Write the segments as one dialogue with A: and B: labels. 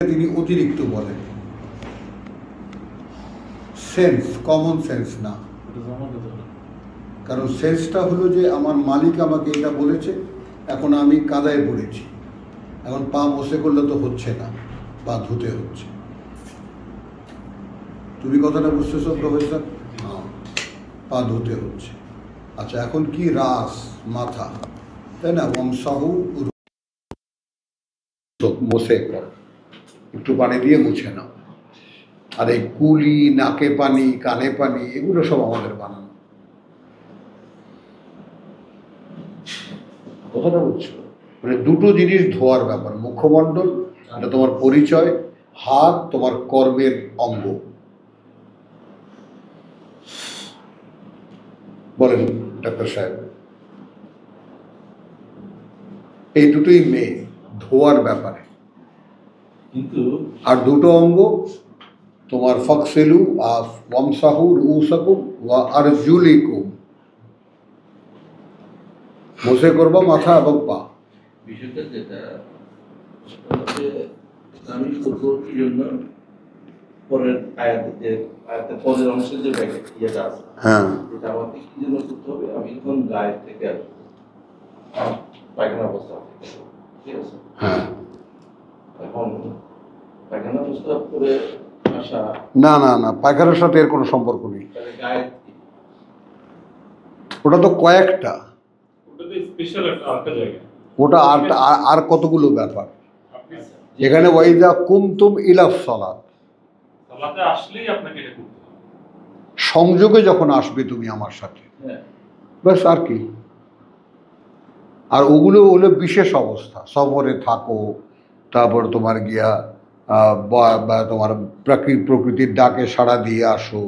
A: তিনি অতিরিক্ত বলেন, সেন্স, কমন সেন্স না। কারণ সেন্সটা হলো যে আমার মালিক আমাকে এটা বলেছে, এখন আমি কাদায় পড়েছি, এখন পা বসে করলে তো হচ্ছে না, পা ধুতে হচ্ছে। তুমি কথাটা বুঝতেছো প্রফেসর? হ্যাঁ, পা ধুতে হচ্ছে। আচ্ছা, এখন কি রাস, মাথা, তাই না? বংশাহু মুছে কর, একটু পানি দিয়ে মুছে নাও। আর এই কুলি, নাকে পানি, কানে পানি, এগুলো সব আমাদের বানানো। কথাটা বুঝছো? মানে দুটো জিনিস ধোয়ার ব্যাপার। মুখমণ্ডল, এটা তোমার পরিচয়, হাত তোমার কর্মের অঙ্গ। বলেন ডাক্তার সাহেব, এই দুটোই মেয়ে ধোয়ার ব্যাপারে। কিন্তু আর দুটো অঙ্গ তোমার ফকসেলু আর ওয়ামসাহু রুউসাকুম ওয়া আরজুলিকুম, মুছে করবা মাথা এবং পা।
B: বিষয়টা যেটা আমি করবো কি জন্য, পরের আয়াতের পরের অংশের যে ইয়েটা আছে, হ্যাঁ, এটা আমাকে কি জন্য করতে হবে? আমি যখন গায়ের থেকে পায়খানা অবস্থা, ঠিক আছে,
A: হ্যাঁ,
B: এখন পায়খানা অবস্থা করে আসা,
A: না না না, পায়খানার সাথে এর কোনো সম্পর্ক নেই।
B: গায়ে
A: ওটা তো কয়েকটা, ওটা আর কতগুলো ব্যাপার। এখানে ওয়াইদা কুমতুম ইলাস সালাত, সংযোগে যখন আসবে তুমি আমার সাথে, ব্যাস, আর কি। আর ওগুলো হলো বিশেষ অবস্থা, সফরে থাকো, তারপর তোমার গিয়া বা তোমার প্রকৃতির ডাকে সাড়া দিয়ে আসো,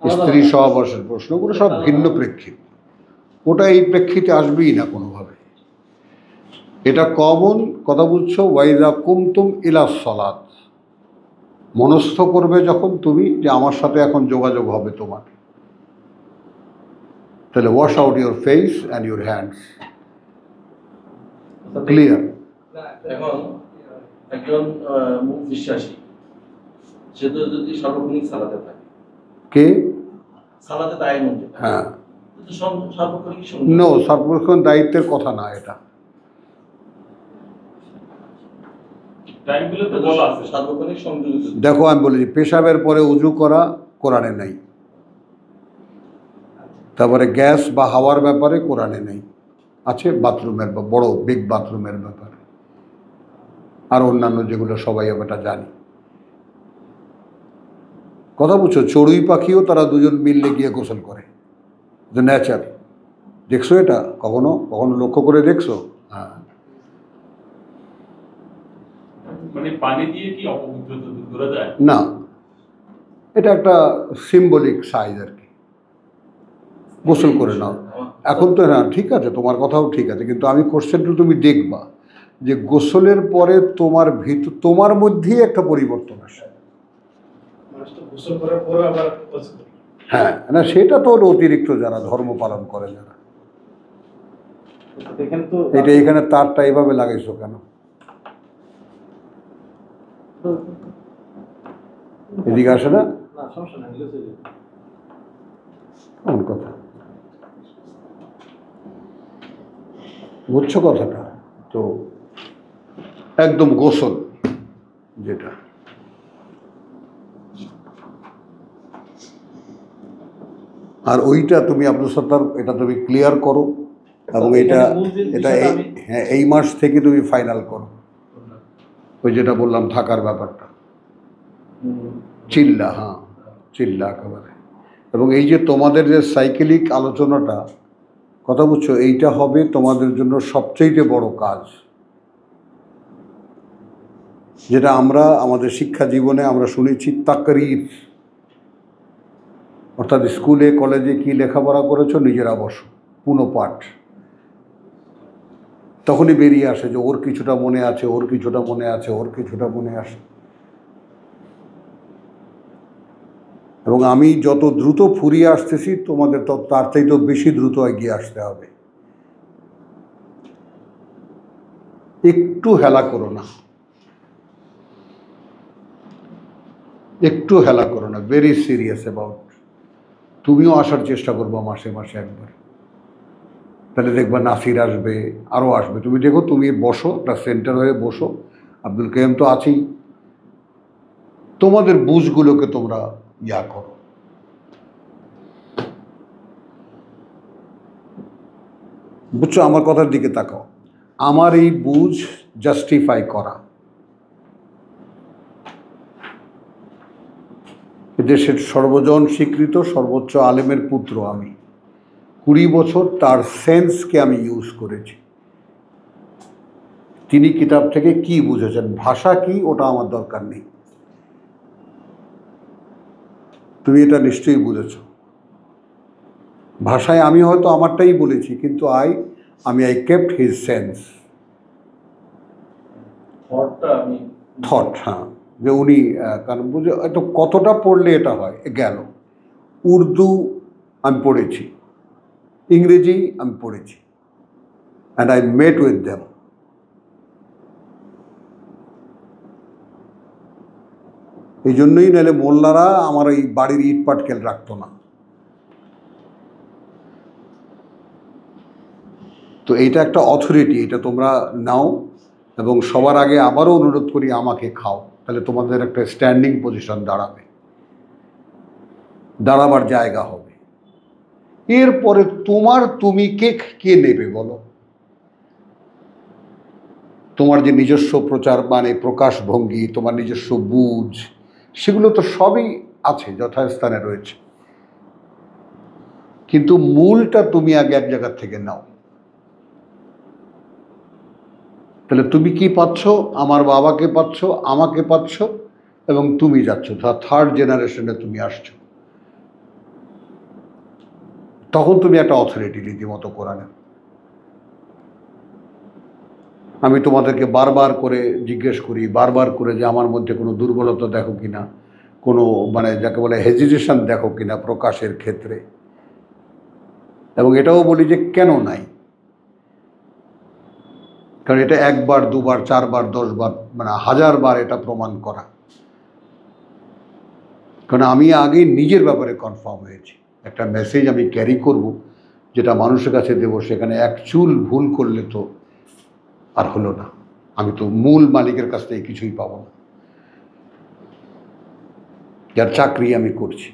A: স্ত্রী সহবাসের প্রশ্ন, ওগুলো সব ভিন্ন প্রেক্ষিত। ওটা এই প্রেক্ষিতে আসবেই না কোনোভাবে। এটা কমন, কথা বুঝছো? ওয়াইদা কুমতুম ইলাস সালাত, মনস্থ করবে যখন তুমি যে আমার সাথে এখন যোগাযোগ হবে তোমার, তাহলে wash out your face and your hands. Clear?
B: এখন একজন মুখ বিশ্বাসী, সে তো যদি সার্বক্ষণিক সালাতে থাকে,
A: কে
B: সালাতে দায় মধ্যে,
A: হ্যাঁ,
B: সার্বক্ষণিক
A: নো, সার্বক্ষণ দায়িত্বের কথা না এটা। দেখো, আমি বলি, পেশাবের পরে উজু করা কোরআনে নাই, তারপরে গ্যাস বা হাওয়ার ব্যাপারে কোরআনে নেই, আছে বাথরুমের বা বড় বিগ বাথরুমের ব্যাপারে, আর অন্যান্য যেগুলো সবাই আমরা জানি। কথা বুঝছো? চড়ুই পাখিও তারা দুজন মিললে গিয়ে গোসল করে, দ্য নেচার। দেখছো এটা কখনো কখনো লক্ষ্য করে দেখছো? হ্যাঁ।
C: মানে পানি দিয়ে কি অপবিত্রতা দূর করা যায়?
A: না, এটা একটা সিম্বলিক সাইজ আর কি। গোসল করে নাও এখন তো। না, ঠিক আছে, তোমার কথাও ঠিক আছে, কিন্তু আমি কোশ্চেনটা তুমি দেখবা যে গোসলের পরে তোমার তোমার মধ্যেই একটা পরিবর্তন আসে। হ্যাঁ, না, সেটা তো অতিরিক্ত যারা ধর্ম পালন করে, যারা এটা এখানে তারটা এইভাবে লাগাইছো কেন? এদিকে আসে না? কোন কথা বুঝছো কথাটা? তো একদম গোসল যেটা, আর ওইটা তুমি আব্দুল সত্তার, এটা তুমি ক্লিয়ার করো, এবং এটা হ্যাঁ, এই মাস থেকে তুমি ফাইনাল করো। ওই যেটা বললাম থাকার ব্যাপারটা, চিল্লা, হ্যাঁ, চিল্লা একেবারে। এবং এই যে তোমাদের যে সাইকেলিক আলোচনাটা, কথা বুঝছো, এইটা হবে তোমাদের জন্য সবচেয়ে বড় কাজ, যেটা আমরা আমাদের শিক্ষা জীবনে আমরা শুনেছি তাকরীর, অর্থাৎ স্কুলে কলেজে কি লেখাপড়া করেছো নিজেরা বসো, পুনঃপাঠ। তখনই বেরিয়ে আসে যে ওর কিছুটা মনে আছে, ওর কিছুটা মনে আছে, ওর কিছুটা মনে আসে। এবং আমি যত দ্রুত ফুরিয়ে আসতেছি, তোমাদের তো তার চাইতেও বেশি দ্রুত এগিয়ে আসতে হবে। একটু হেলা করো না। একটু হেলা করো না, ভেরি সিরিয়াস অ্যাবাউট। তুমিও আসার চেষ্টা করবো মাসে মাসে একবার, তাহলে দেখবা নাসির আসবে, আরও আসবে। তুমি দেখো, তুমি বসো, একটা সেন্টার হয়ে বসো, আব্দুল কাইয়ুম তো আছেই, তোমাদের বুঝগুলোকে তোমরা ইয়া করো। বুঝছো, আমার কথার দিকে তাকাও। আমার এই বুঝ জাস্টিফাই করা, দেশের সর্বজন স্বীকৃত সর্বোচ্চ আলেমের পুত্র আমি, 20 বছর তার সেন্সকে আমি ইউজ করেছি। তিনি কিতাব থেকে কি বুঝেছেন, ভাষা কি, ওটা আমার দরকার নেই। তুমি এটা নিশ্চয়ই বুঝেছ। ভাষায় আমি হয়তো আমারটাই বলেছি, কিন্তু আমি কেপ্ট হিজ সেন্স, থট। হ্যাঁ, যে উনি কারণ বুঝে হয়তো কতটা পড়লে এটা হয় গেল। উর্দু আমি পড়েছি, ইংরেজি আমি পড়েছি, and I met with them. এই জন্যই নাহলে মোল্লারা আমার এই বাড়ির ইট পাটকেল রাখতো না। তো এইটা একটা অথরিটি, এটা তোমরা নাও, এবং সবার আগে আবারও অনুরোধ করি আমাকে খাও, তাহলে তোমাদের একটা স্ট্যান্ডিং পজিশন দাঁড়াবার জায়গা হবে। এরপরে তুমি কে নেবে বলো? তোমার যে নিজস্ব প্রকাশভঙ্গি, তোমার নিজস্ব বুঝ, সেগুলো তো সবই আছে, যথাস্থানে রয়েছে, কিন্তু মূলটা তুমি আগে এক জায়গা থেকে নাও। তাহলে তুমি কি পাচ্ছ? আমার বাবাকে পাচ্ছ, আমাকে পাচ্ছ, এবং তুমি যাচ্ছ, থার্ড জেনারেশনে তুমি আসছো। তখন তুমি একটা অথরিটি রীতিমতো কোরআনে। আমি তোমাদেরকে বারবার করে জিজ্ঞেস করি, বারবার করে, যে আমার মধ্যে কোনো দুর্বলতা দেখো কিনা, কোনো যাকে বলে হেজিটেশন দেখো কিনা প্রকাশের ক্ষেত্রে, এবং এটাও বলি যে কেন নাই। কারণ এটা 1 বার 2 বার 4 বার 10 বার 1000 বার এটা প্রমাণ করা। কারণ আমি আগে নিজের ব্যাপারে কনফার্ম হয়েছি, একটা মেসেজ আমি ক্যারি করব, যেটা মানুষের কাছে দেবো, সেখানে এক চুল ভুল করলে তো আর হলো না, আমি তো মূল মালিকের কাছ থেকে কিছুই পাবো না, যার চাকরি আমি করছি।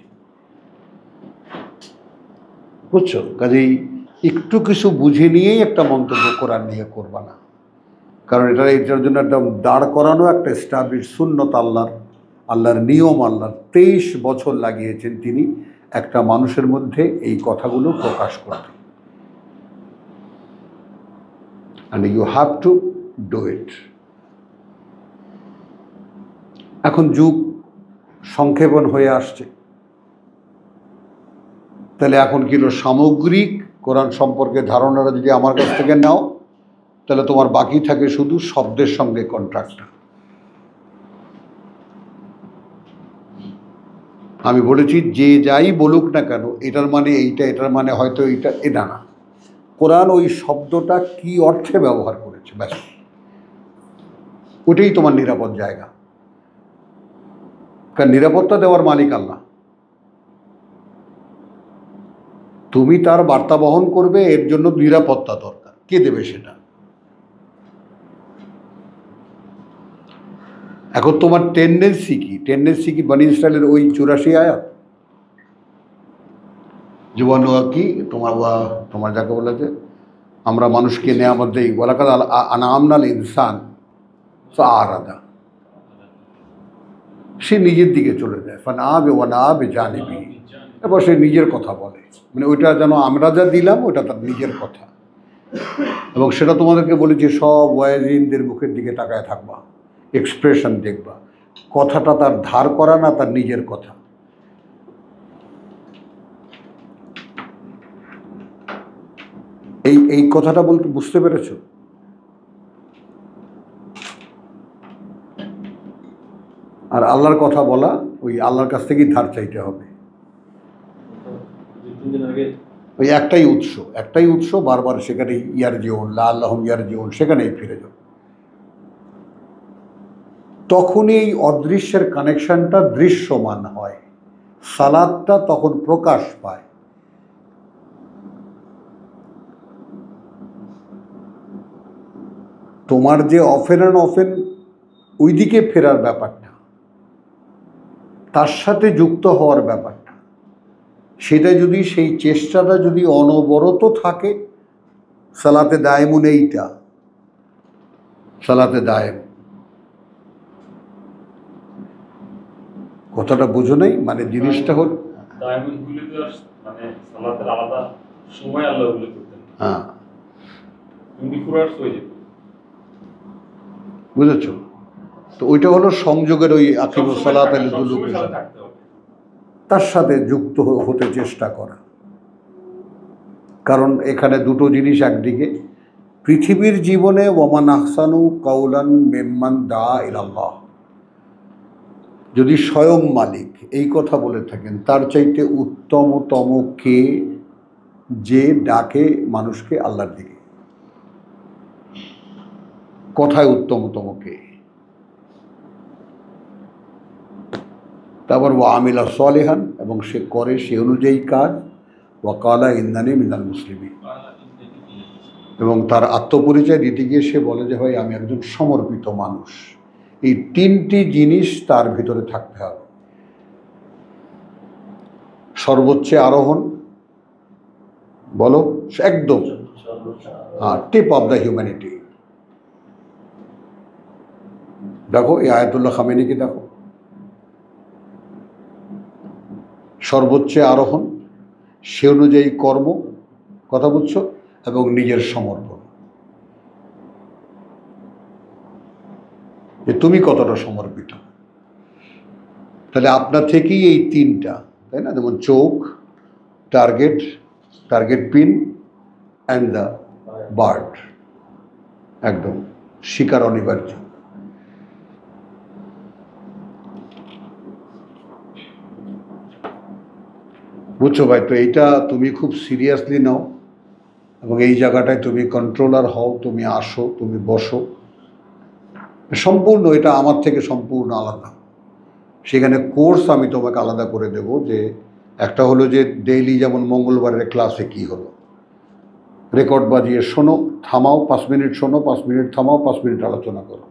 A: বুঝছো? কাজেই একটু কিছু বুঝে নিয়েই একটা মন্তব্য কোরআন নিয়ে করবা না, কারণ এটার জন্য একটা দাঁড় করানো একটা এস্টাবলিশ সুন্নত, আল্লাহর নিয়ম। আল্লাহ 23 বছর লাগিয়েছেন তিনি একটা মানুষের মধ্যে এই কথাগুলো প্রকাশ করতে, and you have to do it. এখন যুগ সংক্ষেপণ হয়ে আসছে, তাহলে এখন কি সামগ্রিক কোরআন সম্পর্কে ধারণাটা যদি আমার কাছ থেকে নাও, তাহলে তোমার বাকি থাকে শুধু শব্দের সঙ্গে কন্ট্রাক্টটা। আমি বলেছি যে যাই বলুক না কেন, এটার মানে এইটা, এটার মানে হয়তো এইটা, এটা না, কোরআন ওই শব্দটা কি অর্থে ব্যবহার করেছে, ব্যাস ওটাই তোমার নিরাপদ জায়গা। কারণ নিরাপত্তা দেওয়ার মালিক আল্লাহ, তুমি তার বার্তা বহন করবে, এর জন্য নিরাপত্তা দরকার, কে দেবে সেটা? এখন তোমার টেন্ডেন্সি কি বনি ইসরায়েলের ওই 84 আয়াত জীবাণু কি তোমার যাকে বলেছে আমরা মানুষকে নেয়ামত দেই, ওয়ালাকাদ আনআমনাল ইনসান ফাআরাদা, সে নিজের দিকে চলে যায়, ফানাবে ওয়ানাবে জানিবি, এবার সে নিজের কথা বলে, ওইটা যেন আমরা যা দিলাম ওটা তার নিজের কথা। এবং সেটা তোমাদেরকে বলেছি, সব ওয়াইজিনদের মুখের দিকে তাকায় থাকবা, এক্সপ্রেশন দেখবা, কথাটা তার ধার করা না, তার নিজের কথা। এই কথাটা বলতে বুঝতে পেরেছ? আর আল্লাহর কথা বলা, ওই আল্লাহর কাছ থেকেই ধার চাইতে হবে। ওই একটাই উৎস, বারবার সেখানে ইয়ারজিউন, লা আল্লাহুম ইয়ারজিউন, সেখানেই ফিরে যাও। তখনই এই অদৃশ্যের কানেকশনটা দৃশ্যমান হয়, সালাদটা তখন প্রকাশ পায়। তোমার যে অফেন অ্যান্ড অফেন ওইদিকে ফেরার ব্যাপারটা, তার সাথে যুক্ত হওয়ার ব্যাপারটা, সেটা যদি সেই চেষ্টাটা যদি অনবরত থাকে, সালাতে দায়েমুন, এইটা সালাতে দায়েম। কথাটা বুঝো নাই? মানে জিনিসটা হল
C: দায়মুল গুলি তো আর মানে সালাতের আলাদা সময় আল্লাহ উল্লেখ করতেন।
A: হ্যাঁ,
C: 24 আওয়ার্স হয়ে যেত।
A: বুঝেছ? তো ওইটা হলো সংযোগের ওই আকিমুস সালাত আল দুলুক,
C: সবসময় সাথে থাকতে হবে।
A: তার সাথে যুক্ত হতে চেষ্টা করা। কারণ এখানে দুটো জিনিস, একদিকে পৃথিবীর জীবনে ওয়ামান আহসানু কাউলান মিম্মান দা ইলাল্লাহ, যদি স্বয়ং মালিক এই কথা বলে থাকেন, তার চাইতে উত্তমতম কে যে ডাকে মানুষকে আল্লাহর দিকে? কথায় উত্তমতম কে? তারপর ওয়া আমিলা সলিহান, এবং সে করে সে অনুযায়ী কাজ, ওয়া কালা ইন্নানি মিনাল মুসলিমিন, এবং তার আত্মপরিচয় দিতে গিয়ে সে বলে যে ভাই আমি একজন সমর্পিত মানুষ। এই তিনটি জিনিস তার ভিতরে থাকতে হবে। সর্বোচ্চ আরোহণ, বলো, একদম টিপ অফ দ্য হিউম্যানিটি। দেখো এই আয়াতুল্লাহ খামেনিকে দেখো, সর্বোচ্চ আরোহণ, সে অনুযায়ী কর্ম, কথা বুঝছো, এবং নিজের সমর্পণ, যে তুমি কতটা সমর্পিত। তাহলে আপনার থেকেই এই তিনটা, তাই না? যেমন চোখ, target pin and the bird, একদম শিকার অনিবার্য। বুঝছো ভাই? তো এইটা তুমি খুব সিরিয়াসলি নাও, এবং এই জায়গাটায় তুমি কন্ট্রোলার হও, তুমি আসো, তুমি বসো। সম্পূর্ণ এটা আমার থেকে সম্পূর্ণ আলাদা। সেখানে কোর্স আমি তোমাকে আলাদা করে দেব, যে একটা হলো যে ডেইলি, যেমন মঙ্গলবারের ক্লাসে কি হলো, রেকর্ড বাজিয়ে শোনো, থামাও 5 মিনিট, শোনো 5 মিনিট, থামাও 5 মিনিট, আলোচনা করো।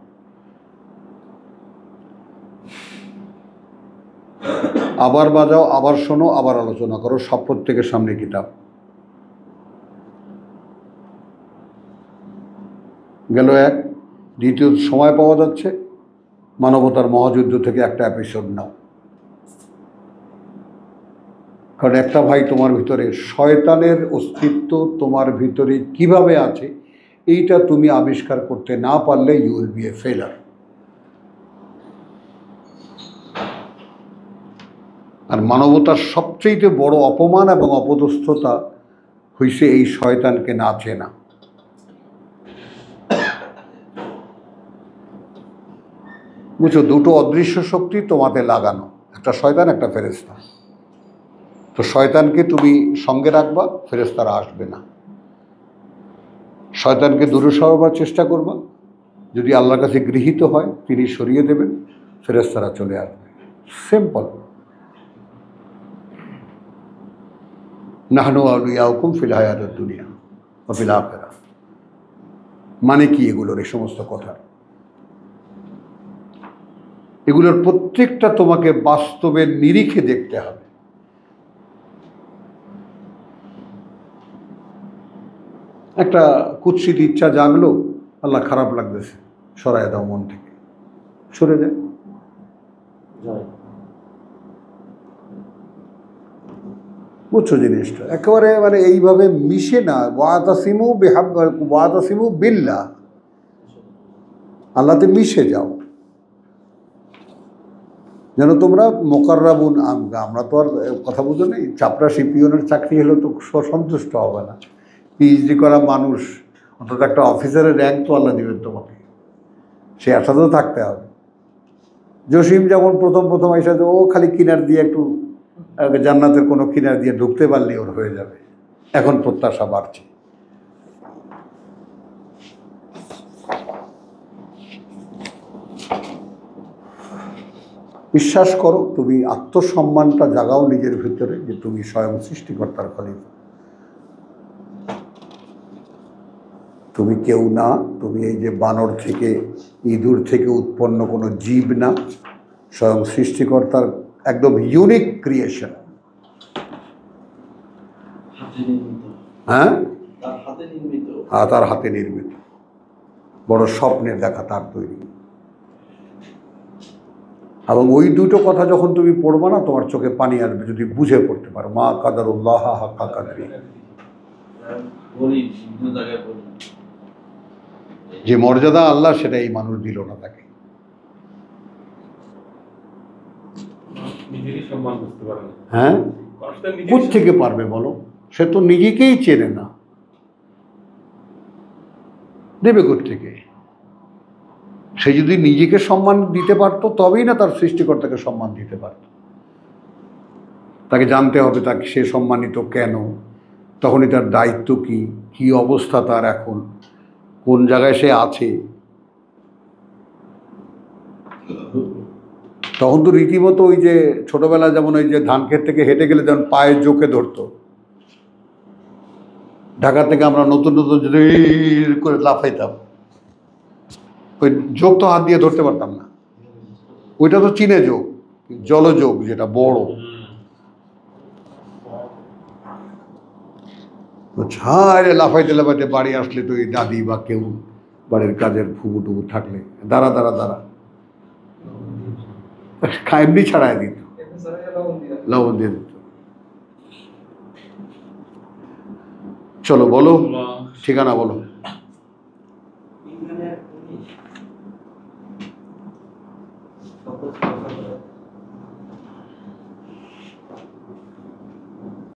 A: আবার বাজাও, আবার শোনো, আবার আলোচনা করো, সব প্রত্যেকের সামনে কিতাব। গেল এক। দ্বিতীয়, সময় পাওয়া যাচ্ছে, মানবতার মহাযুদ্ধ থেকে একটা এপিসোড নাও। কারণ একটা ভাই, তোমার ভিতরে শয়তানের অস্তিত্ব তোমার ভিতরে কিভাবে আছে, এইটা তুমি আবিষ্কার করতে না পারলে ইউ উইল বি এ ফেলার। আর মানবতার সবচেয়ে বড় অপমান এবং অপদস্থতা হইছে এই শয়তানকে না চেনা। বুঝছো? দুটো অদৃশ্য শক্তি তোমাতে লাগানো, একটা শয়তান, একটা ফেরেশতা। তো শয়তানকে তুমি সঙ্গে রাখবা, ফেরেশতারা আসবে না। শয়তানকে দূরে সরাবার চেষ্টা করবা, যদি আল্লাহর কাছে গৃহীত হয় তিনি সরিয়ে দেবেন, ফেরেশতারা চলে আসবে। সিম্পল। নাহনু আউলিয়াউকুম ফিল হায়াতিদ দুনিয়া ওয়া ফিল আখিরাহ। মানে কি এগুলোর, এই সমস্ত কথা? এগুলোর প্রত্যেকটা তোমাকে বাস্তবের নিরিখে দেখতে হবে। একটা কুৎসিত ইচ্ছা জাগলো, আল্লাহ খারাপ লাগতেছে, সরায় দাও মন থেকে, সরে যায়। বুঝছো জিনিসটা? একেবারে মানে এইভাবে মিশে না। ওয়াতাসিমু বিল্লাহ, আল্লাহতে মিশে যাও, যেন তোমরা মোকাররাবুন। আমরা তো আর কথা বুঝো নেই, চাপড়াশি পিয়নের চাকরি হলে তো সন্তুষ্ট হবে না। পিএইচডি করা মানুষ, অন্তত একটা অফিসারের র্যাঙ্ক তো আল্লাহ দেবেন তোমাকে, সে আশাতেও থাকতে হবে। জসিম যেমন প্রথম এসে, ও খালি কিনার দিয়ে একটু জান্নাতের কোনো কিনার দিয়ে ঢুকতে পারলে ওর হয়ে যাবে। এখন প্রত্যাশা বাড়ছে। বিশ্বাস করো, তুমি আত্মসম্মানটা জাগাও নিজের ভিতরে যে তুমি স্বয়ং সৃষ্টিকর্তার খলিফা। তুমি কেউ না, তুমি এই যে বানর থেকে ইঁদুর থেকে উৎপন্ন কোনো জীব না, স্বয়ং সৃষ্টিকর্তার একদম ইউনিক ক্রিয়েশন।
B: হাতে নির্মিত,
A: হ্যাঁ,
B: তার হাতে নির্মিত।
A: তার হাতে নির্মিত, বড় স্বপ্নের দেখা তার তৈরি। এবং ওই দুটো কথা যখন তুমি পড়বা না, তোমার চোখে পানি আসবে যদি বুঝে পড়তে পারো। মা কাদারুল্লাহ হাক্কা কাদরি,
B: বলি বিভিন্ন জায়গায় বলি,
A: যে মর্যাদা আল্লাহ সেটা এই মানুষ দিল না তাকে।
C: নিজেরই সম্মান বুঝতে পারে না।
A: হ্যাঁ,
C: মানুষ তো নিজেরই
A: কোত্থেকে পারবে বলো? সে তো নিজেকেই চেনে না, দেবে কোত্থেকে? সে যদি নিজেকে সম্মান দিতে পারতো তবেই না তার সৃষ্টিকর্তাকে সম্মান দিতে পারত। তাকে জানতে হবে তাকে সে সম্মানিত কেন, তখনই তার দায়িত্ব কি, কি অবস্থা তার এখন, কোন জায়গায় সে আছে। তখন তো রীতিমতো ওই যে ছোটবেলা যেমন ওই যে ধান ক্ষেত থেকে হেঁটে গেলে যেমন পায়ে জোকে ধরতো, ঢাকা থেকে আমরা নতুন নতুন যদি করে লাফাইতাম, ওই যোগ তো হাত দিয়ে ধরতে পারতাম না। ওইটা তো চীনে যোগ, জলযোগ যেটা বড়। ছাড়ে লাফাইতে লাফাইতে বাড়ি আসলে তো এই দাদি বা কেউ বাড়ির কাজের ফুবু টুবু থাকলে দাঁড়া দাঁড়া দাঁড়া এমনি ছাড়াই দিত, লবণ দিয়ে দিত। চলো বলো, ঠিকানা বলো।